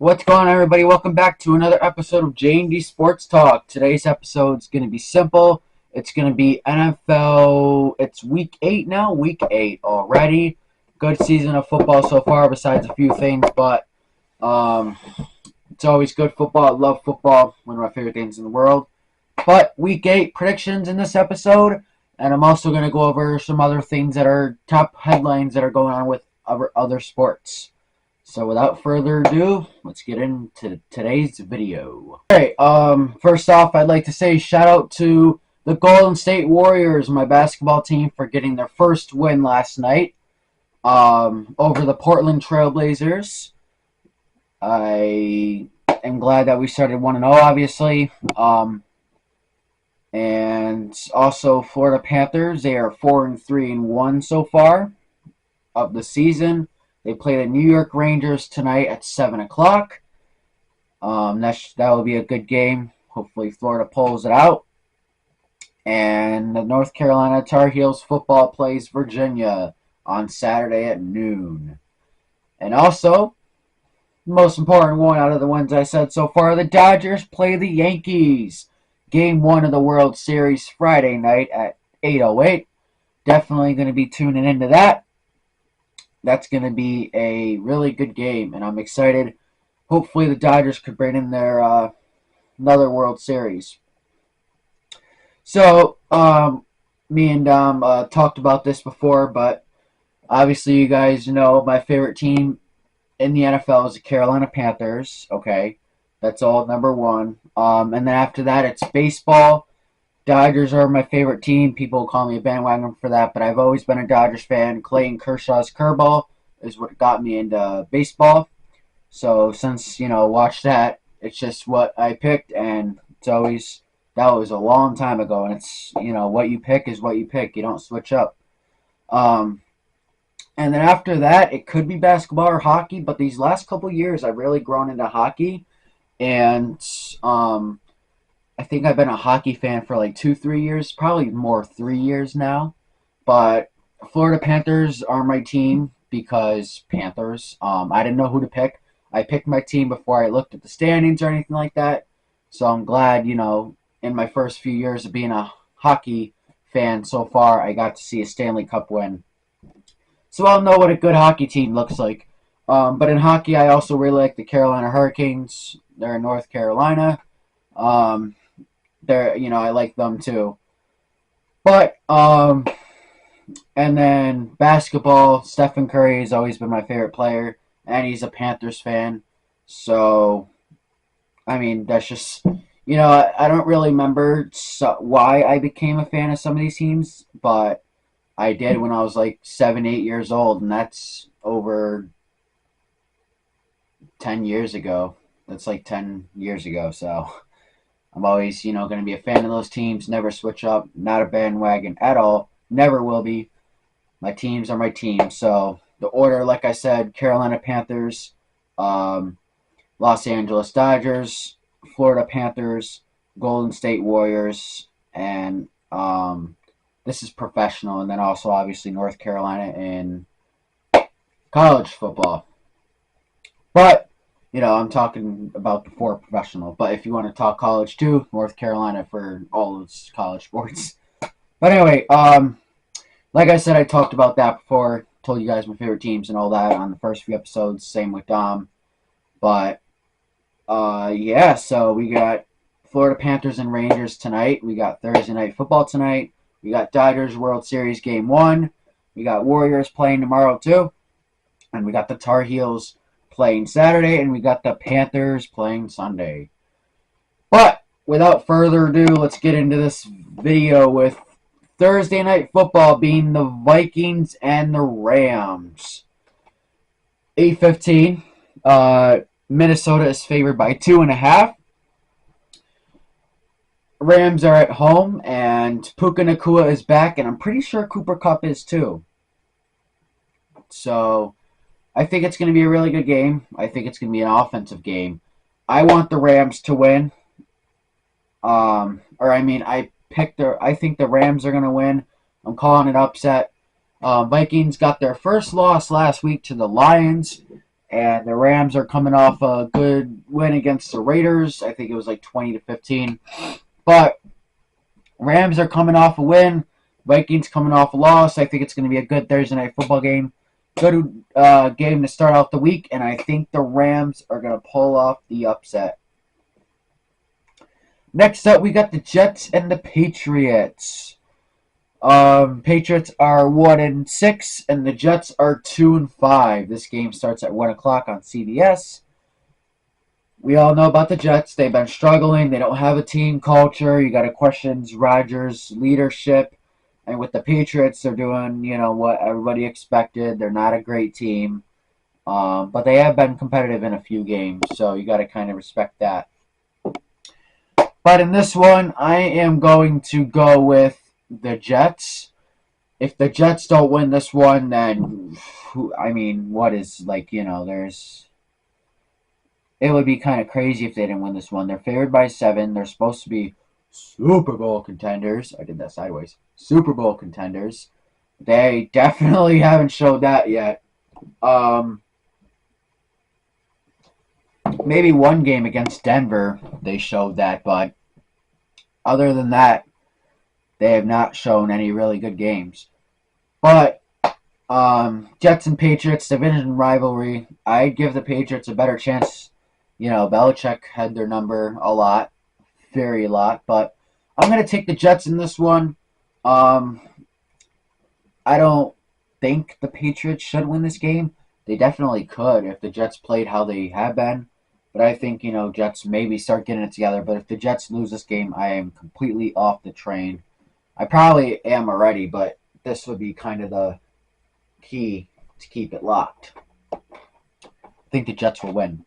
What's going on, everybody? Welcome back to another episode of J&D Sports Talk. Today's episode is going to be simple. It's going to be NFL. It's week 8 now. Week 8 already. Good season of football so far, besides a few things, but it's always good football. I love football. One of my favorite things in the world. But week 8 predictions in this episode, and I'm also going to go over some other things that are top headlines that are going on with other sports. So without further ado, let's get into today's video. Alright, first off, I'd like to say shout out to the Golden State Warriors, my basketball team, for getting their first win last night over the Portland Trail Blazers. I am glad that we started 1-0, obviously. And also Florida Panthers, they are 4-3-1 so far of the season. They play the New York Rangers tonight at 7 o'clock. That will be a good game. Hopefully Florida pulls it out. And the North Carolina Tar Heels football plays Virginia on Saturday at noon. And also, the most important one out of the ones I said so far, the Dodgers play the Yankees. Game 1 of the World Series Friday night at 8:08. Definitely going to be tuning into that. That's going to be a really good game, and I'm excited. Hopefully the Dodgers could bring in their another World Series. So, me and Dom talked about this before, but obviously you guys know my favorite team in the NFL is the Carolina Panthers. Okay, that's all number one. And then after that, it's baseball. Dodgers are my favorite team. People call me a bandwagon for that, but I've always been a Dodgers fan. Clayton Kershaw's curveball is what got me into baseball. So since, watch that, it's just what I picked, and it's always, that was a long time ago, and it's, what you pick is what you pick. You don't switch up. And then after that, it could be basketball or hockey, but these last couple years, I've really grown into hockey, and I think I've been a hockey fan for like 2-3 years, probably more 3 years now. But Florida Panthers are my team because Panthers. I didn't know who to pick. I picked my team before I looked at the standings or anything like that. So I'm glad, in my first few years of being a hockey fan so far, I got to see a Stanley Cup win. So I'll know what a good hockey team looks like. But in hockey, I also really like the Carolina Hurricanes. They're in North Carolina. I like them too. But, and then basketball, Stephen Curry has always been my favorite player, and he's a Panthers fan. So, that's just, I don't really remember why I became a fan of some of these teams, but I did when I was like 7, 8 years old, and that's over 10 years ago. That's like 10 years ago, so I'm always, going to be a fan of those teams, never switch up, not a bandwagon at all, never will be. My teams are my teams. So the order, like I said, Carolina Panthers, Los Angeles Dodgers, Florida Panthers, Golden State Warriors, and this is professional, and then also obviously North Carolina in college football. But I'm talking about the 4 professional. But if you want to talk college too, North Carolina for all those college sports. But anyway, like I said, I talked about that before. Told you guys my favorite teams and all that on the first few episodes. Same with Dom. But, yeah, so we got Florida Panthers and Rangers tonight. We got Thursday Night Football tonight. We got Dodgers World Series Game 1. We got Warriors playing tomorrow too. And we got the Tar Heels playing Saturday, and we got the Panthers playing Sunday. But without further ado, let's get into this video with Thursday Night Football being the Vikings and the Rams. 8:15. Minnesota is favored by 2.5. Rams are at home, and Puka Nacua is back, and I'm pretty sure Cooper Kupp is too. So I think it's going to be a really good game. I think it's going to be an offensive game. I want the Rams to win. I think the Rams are going to win. I'm calling it upset. Vikings got their first loss last week to the Lions, And the Rams are coming off a good win against the Raiders. I think it was like 20-15. But Rams are coming off a win. Vikings coming off a loss. I think it's going to be a good Thursday night football game. Good game to start off the week, and I think the Rams are going to pull off the upset. Next up, we got the Jets and the Patriots. Patriots are 1-6, and the Jets are 2-5. This game starts at 1:00 on CBS. We all know about the Jets. They've been struggling. They don't have a team culture. You got to question Rodgers' leadership. And with the Patriots, they're doing, what everybody expected. They're not a great team. But they have been competitive in a few games. So you got to kind of respect that. But in this one, I am going to go with the Jets. If the Jets don't win this one, then, what is, it would be kind of crazy if they didn't win this one. They're favored by 7. They're supposed to be Super Bowl contenders. I did that sideways. Super Bowl contenders. They definitely haven't showed that yet. Maybe one game against Denver, they showed that, but other than that, they have not shown any really good games. But Jets and Patriots division rivalry, I'd give the Patriots a better chance. Belichick had their number a lot, very lot, but I'm going to take the Jets in this one. I don't think the Patriots should win this game. They definitely could if the Jets played how they have been. But I think, Jets maybe start getting it together. But if the Jets lose this game, I am completely off the train. I probably am already, but this would be kind of the key to keep it locked. I think the Jets will win.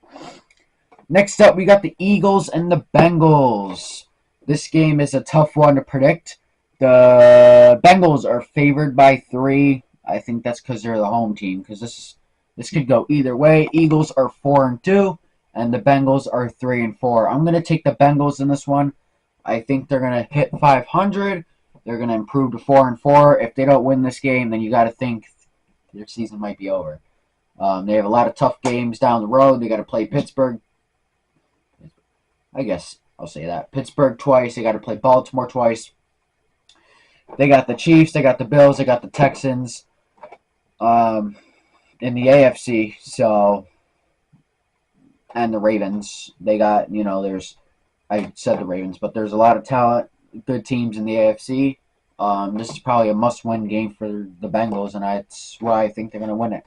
Next up, we got the Eagles and the Bengals. This game is a tough one to predict. The Bengals are favored by 3. I think that's because they're the home team. Because this could go either way. Eagles are 4-2, and the Bengals are 3-4. I'm going to take the Bengals in this one. I think they're going to hit 500. They're going to improve to 4-4. If they don't win this game, then you got to think their season might be over. They have a lot of tough games down the road. They got to play Pittsburgh. I guess I'll say that. Pittsburgh twice. They got to play Baltimore twice. They got the Chiefs. They got the Bills. They got the Texans in the AFC. And the Ravens. They got, I said the Ravens, but there's a lot of talent, good teams in the AFC. This is probably a must-win game for the Bengals, and that's why I think they're going to win it.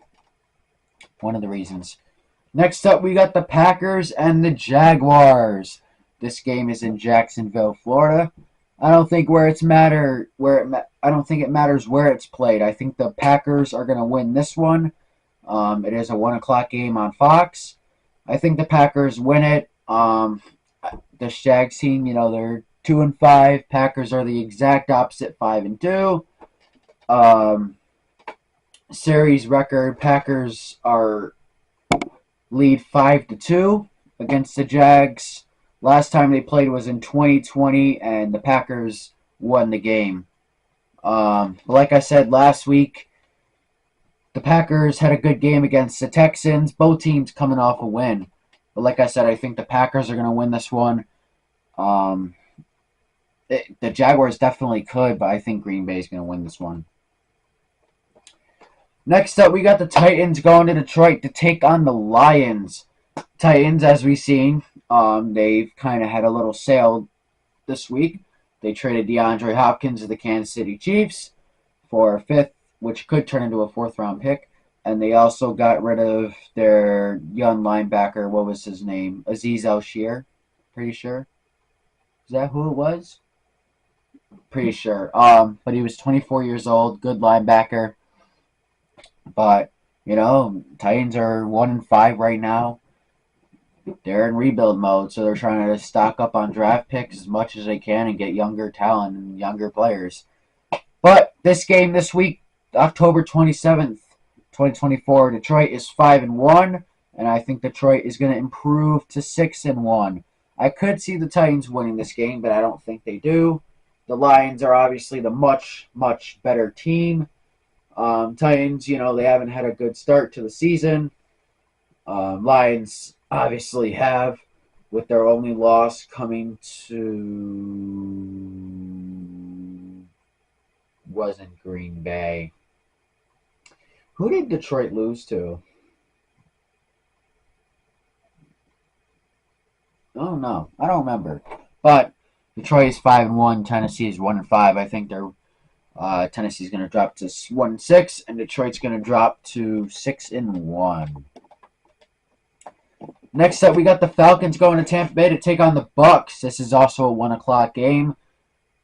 One of the reasons. Next up, we got the Packers and the Jaguars. This game is in Jacksonville, Florida. I don't think it matters where it's played. I think the Packers are going to win this one. It is a 1:00 game on Fox. I think the Packers win it. The Jags team, they're 2-5. Packers are the exact opposite, 5-2. Series record: Packers lead 5-2 against the Jags. Last time they played was in 2020, and the Packers won the game. Like I said last week, the Packers had a good game against the Texans. Both teams coming off a win. But like I said, I think the Packers are going to win this one. The Jaguars definitely could, but I think Green Bay is going to win this one. Next up, we got the Titans going to Detroit to take on the Lions. Titans, as we've seen, they've kind of had a little sale this week. They traded DeAndre Hopkins to the Kansas City Chiefs for a 5th, which could turn into a 4th-round pick. And they also got rid of their young linebacker. What was his name? Azeez Al-Shir. Pretty sure. Is that who it was? Pretty sure. But he was 24 years old. Good linebacker. But, Titans are 1-5 right now. They're in rebuild mode, so they're trying to stock up on draft picks as much as they can and get younger talent and younger players. But this game this week, October 27th, 2024, Detroit is 5-1, and I think Detroit is going to improve to 6-1. I could see the Titans winning this game, but I don't think they do. The Lions are obviously the much, much better team. Titans, they haven't had a good start to the season. Lions obviously have, with their only loss coming to wasn't Green Bay. Who did Detroit lose to? Oh no, I don't remember. But Detroit is 5-1. Tennessee is 1-5. I think they're Tennessee's going to drop to 1-6, and Detroit's going to drop to 6-1. Next up, we got the Falcons going to Tampa Bay to take on the Bucks. This is also a 1 o'clock game.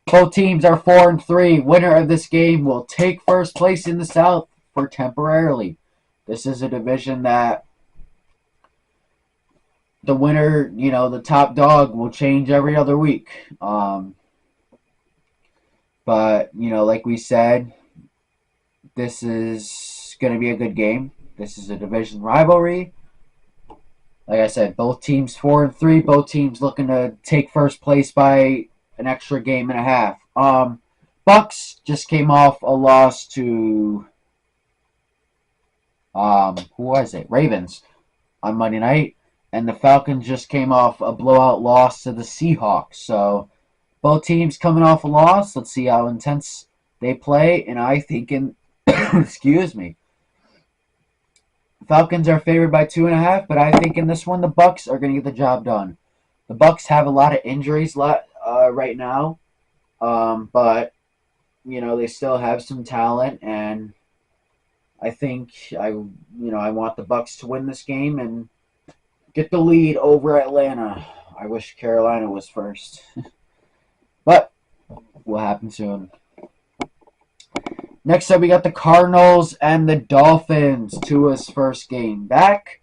Both teams are 4-3. Winner of this game will take first place in the South for temporarily. This is a division that the winner, the top dog, will change every other week. But, like we said, this is going to be a good game. This is a division rivalry. Like I said, both teams 4-3. Both teams looking to take first place by an extra game and a half. Bucks just came off a loss to who was it? Ravens on Monday night, and the Falcons just came off a blowout loss to the Seahawks. So both teams coming off a loss. Let's see how intense they play, and I think excuse me. Falcons are favored by 2.5, but I think in this one the Bucks are going to get the job done. The Bucks have a lot of injuries right now, but they still have some talent, and I think I want the Bucks to win this game and get the lead over Atlanta. I wish Carolina was first, but will happen soon. Next up, we got the Cardinals and the Dolphins. Tua's first game back.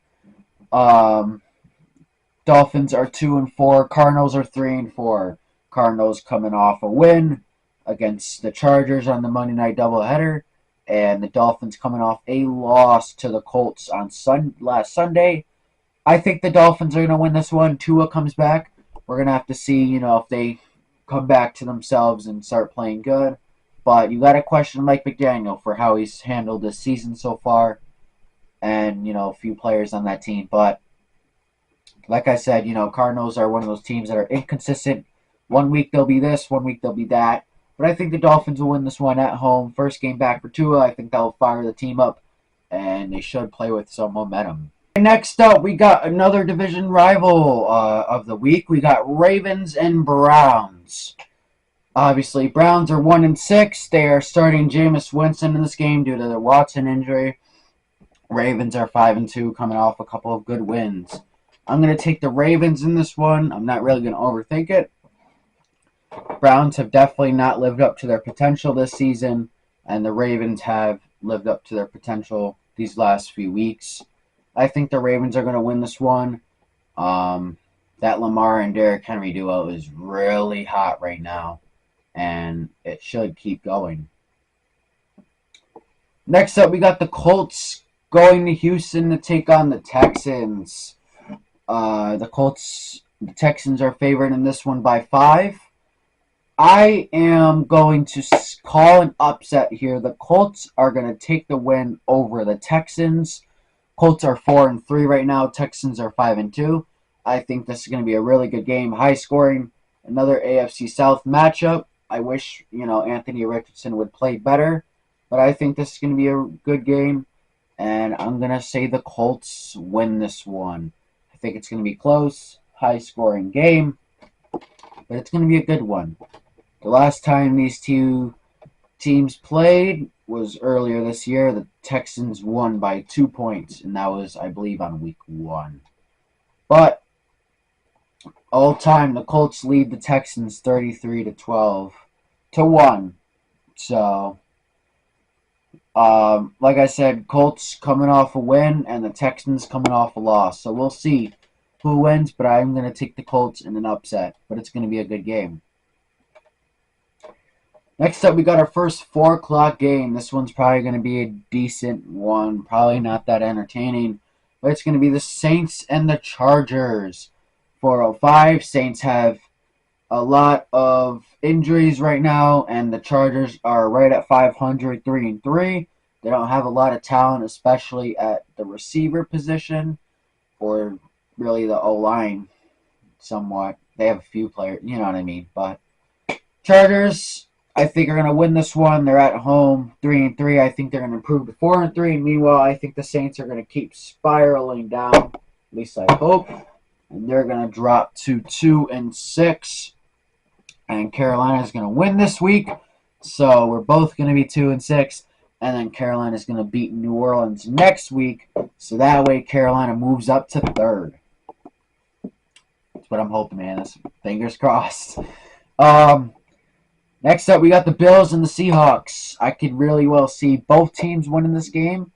Dolphins are 2-4. Cardinals are 3-4. Cardinals coming off a win against the Chargers on the Monday night doubleheader, and the Dolphins coming off a loss to the Colts on last Sunday. I think the Dolphins are going to win this one. Tua comes back. We're going to have to see, if they come back to themselves and start playing good. But you got to question Mike McDaniel for how he's handled this season so far, and a few players on that team. But like I said, Cardinals are one of those teams that are inconsistent. 1 week they'll be this, 1 week they'll be that. But I think the Dolphins will win this one at home. First game back for Tua. I think that'll fire the team up, and they should play with some momentum. Next up, we got another division rival of the week. We got Ravens and Browns. Obviously, Browns are 1-6. They are starting Jameis Winston in this game due to the Watson injury. Ravens are 5-2, coming off a couple of good wins. I'm going to take the Ravens in this one. I'm not really going to overthink it. Browns have definitely not lived up to their potential this season, and the Ravens have lived up to their potential these last few weeks. I think the Ravens are going to win this one. That Lamar and Derrick Henry duo is really hot right now, and it should keep going. Next up, we got the Colts going to Houston to take on the Texans. The Texans are favored in this one by 5. I am going to call an upset here. The Colts are going to take the win over the Texans. Colts are 4-3 right now. Texans are 5-2. I think this is going to be a really good game. High scoring. Another AFC South matchup. I wish, Anthony Richardson would play better. But I think this is going to be a good game. And I'm going to say the Colts win this one. I think it's going to be close. High scoring game. But it's going to be a good one. The last time these two teams played was earlier this year. The Texans won by 2 points, and that was, I believe, on week 1. But all time, the Colts lead the Texans 33-12 to 1. So, like I said, Colts coming off a win, and the Texans coming off a loss. So we'll see who wins, but I'm going to take the Colts in an upset. But it's going to be a good game. Next up, we got our first 4 o'clock game. This one's probably going to be a decent one. Probably not that entertaining. But it's going to be the Saints and the Chargers. 4:05. Saints have a lot of injuries right now. And the Chargers are right at 500, 3-3. They don't have a lot of talent, especially at the receiver position. or really the O-line somewhat. They have a few players, you know what I mean. But Chargers, I think, are going to win this one. They're at home, 3-3. I think they're going to improve to 4-3. Meanwhile, I think the Saints are going to keep spiraling down. At least I hope. And they're going to drop to 2-6. And Carolina is going to win this week. So we're both going to be 2-6. And then Carolina is going to beat New Orleans next week. So that way Carolina moves up to 3rd. That's what I'm hoping, man. That's fingers crossed. Next up, we got the Bills and the Seahawks. I could really well see both teams winning this game.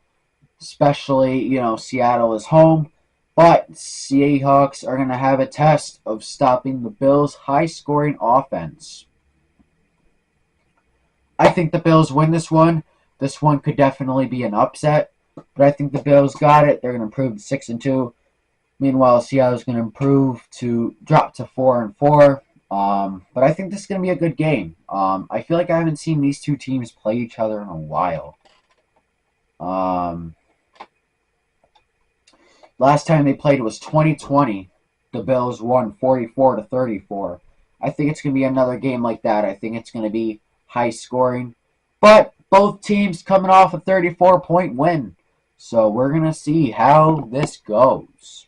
Especially, Seattle is home. But Seahawks are going to have a test of stopping the Bills' high-scoring offense. I think the Bills win this one. This one could definitely be an upset, but I think the Bills got it. They're going to improve to 6-2. Meanwhile, Seattle's going to drop to 4-4. But I think this is going to be a good game. I feel like I haven't seen these two teams play each other in a while. Last time they played was 2020. The Bills won 44-34. I think it's going to be another game like that. I think it's going to be high scoring. But both teams coming off a 34-point win. So we're going to see how this goes.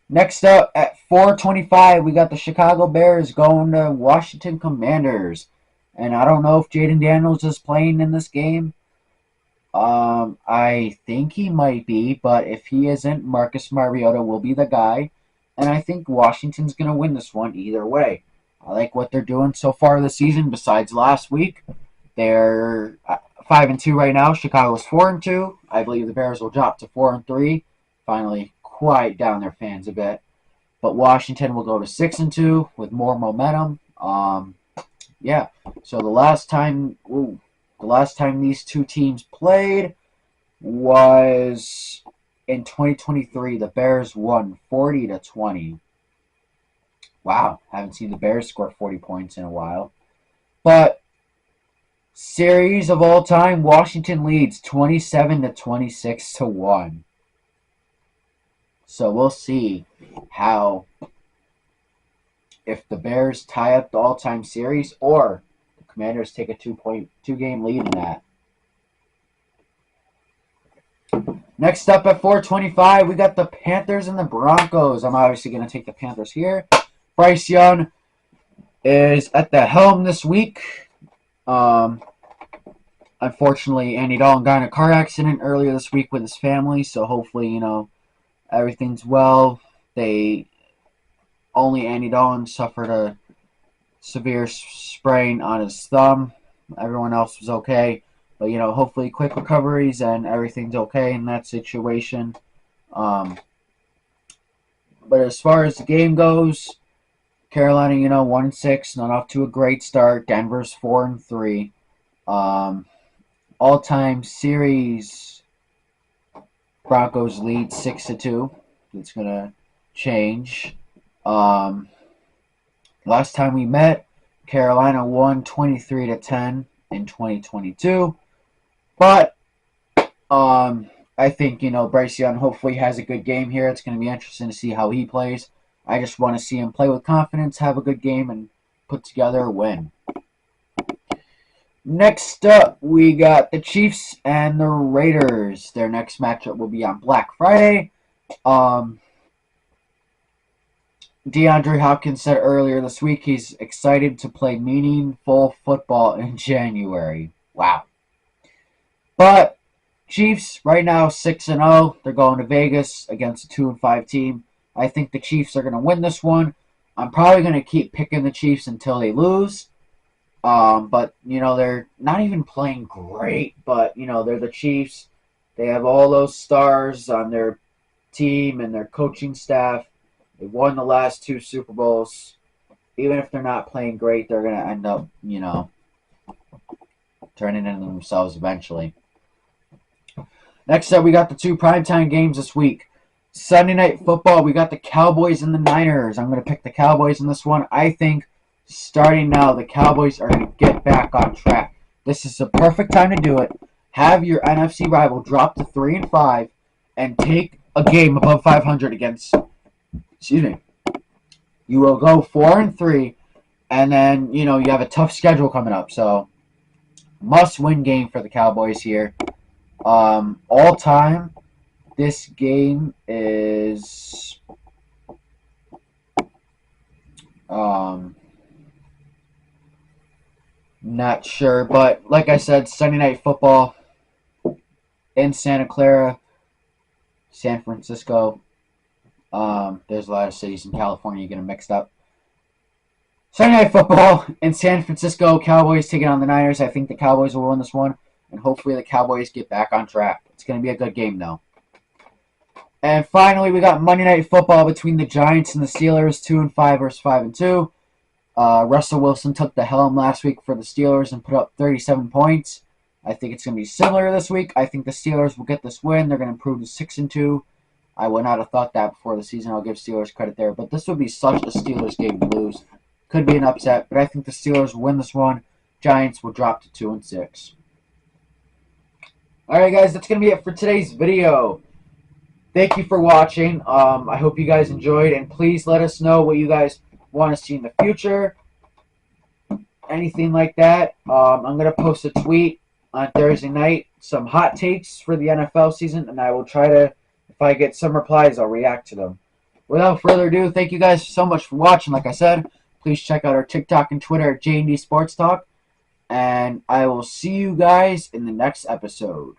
Next up at 4:25, we got the Chicago Bears going to Washington Commanders. And I don't know if Jaden Daniels is playing in this game. I think he might be, but if he isn't, Marcus Mariota will be the guy. And I think Washington's going to win this one either way. I like what they're doing so far this season. Besides last week, they're 5-2 right now. Chicago's 4-2. I believe the Bears will drop to 4-3. Finally, quiet down their fans a bit. But Washington will go to 6-2 with more momentum. Yeah. So the last time these two teams played was in 2023. The Bears won 40-20. Wow, haven't seen the Bears score 40 points in a while. But series of all time, Washington leads 27-26-1. So we'll see if the Bears tie up the all-time series or the Commanders take a two-game lead in that. Next up at 4:25, we got the Panthers and the Broncos. I'm obviously going to take the Panthers here. Bryce Young is at the helm this week. Unfortunately, Andy Dalton got in a car accident earlier this week with his family, so hopefully, everything's well. Only Andy Dalton suffered a severe sprain on his thumb. Everyone else was okay. But, hopefully quick recoveries and everything's okay in that situation. But as far as the game goes, Carolina, 1-6, not off to a great start. Denver's 4-3. All-time series, Broncos lead 6-2. It's going to change. Last time we met, Carolina won 23-10 in 2022. But I think, Bryce Young hopefully has a good game here. It's going to be interesting to see how he plays. I just want to see him play with confidence, have a good game, and put together a win. Next up, we got the Chiefs and the Raiders. Their next matchup will be on Black Friday. DeAndre Hopkins said earlier this week he's excited to play meaningful football in January. Wow. But Chiefs right now 6-0. They're going to Vegas against a 2-5 team. I think the Chiefs are going to win this one. I'm probably going to keep picking the Chiefs until they lose. But, they're not even playing great. But, they're the Chiefs. They have all those stars on their team and their coaching staff. They won the last 2 Super Bowls. Even if they're not playing great, they're going to end up, turning into themselves eventually. Next up, we got the 2 primetime games this week. Sunday Night Football, we got the Cowboys and the Niners. I'm going to pick the Cowboys in this one. I think starting now, the Cowboys are going to get back on track. This is the perfect time to do it. Have your NFC rival drop to 3-5 and take a game above 500 against, excuse me, you will go 4-3, and then, you have a tough schedule coming up. So, must-win game for the Cowboys here. All time, this game is not sure, but like I said, Sunday Night Football in Santa Clara, San Francisco. There's a lot of cities in California getting mixed up. Sunday Night Football in San Francisco, Cowboys taking on the Niners. I think the Cowboys will win this one, and hopefully the Cowboys get back on track. It's going to be a good game, though. And finally, we got Monday Night Football between the Giants and the Steelers, 2-5 versus 5-2. Russell Wilson took the helm last week for the Steelers and put up 37 points. I think it's going to be similar this week. I think the Steelers will get this win. They're going to improve to 6-2. I would not have thought that before the season. I'll give Steelers credit there. But this would be such a Steelers game to lose. Could be an upset, but I think the Steelers will win this one. Giants will drop to 2-6. Alright, guys, that's going to be it for today's video. Thank you for watching. I hope you guys enjoyed, and please let us know what you guys want to see in the future. Anything like that. I'm going to post a tweet on Thursday night, some hot takes for the NFL season, and I will try to, if I get some replies, I'll react to them. Without further ado, thank you guys so much for watching. Like I said, please check out our TikTok and Twitter at J&D Sports Talk, and I will see you guys in the next episode.